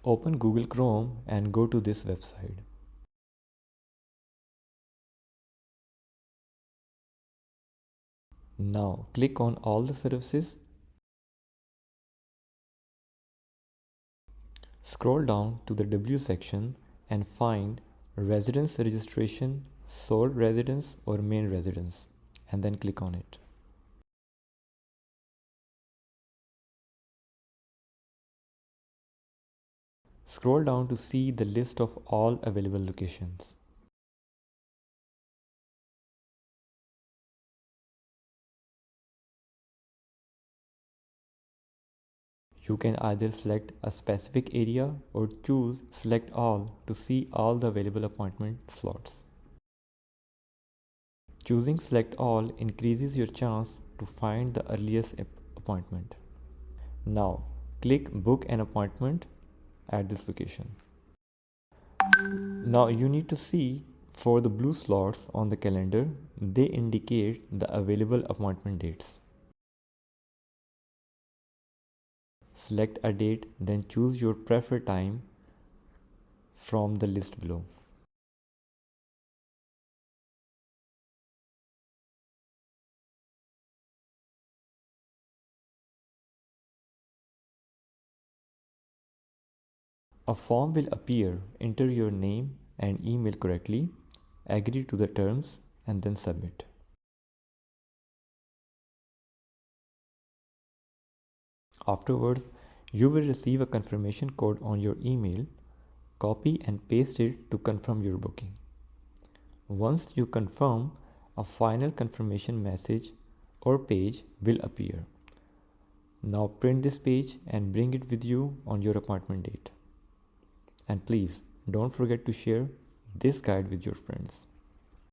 Open Google Chrome and go to this website. Now click on all the services. Scroll down to the W section and find residence registration, sole residence or main residence, and then click on it. Scroll down to see the list of all available locations. You can either select a specific area or choose select all to see all the available appointment slots. Choosing select all increases your chance to find the earliest appointment. Now click book an appointment at this location. Now you need to see for the blue slots on the calendar, they indicate the available appointment dates. Select a date, then choose your preferred time from the list below. A form will appear. Enter your name and email correctly, agree to the terms, and then submit. Afterwards, you will receive a confirmation code on your email. Copy and paste it to confirm your booking. Once you confirm, a final confirmation message or page will appear. Now print this page and bring it with you on your appointment date. And please don't forget to share this guide with your friends.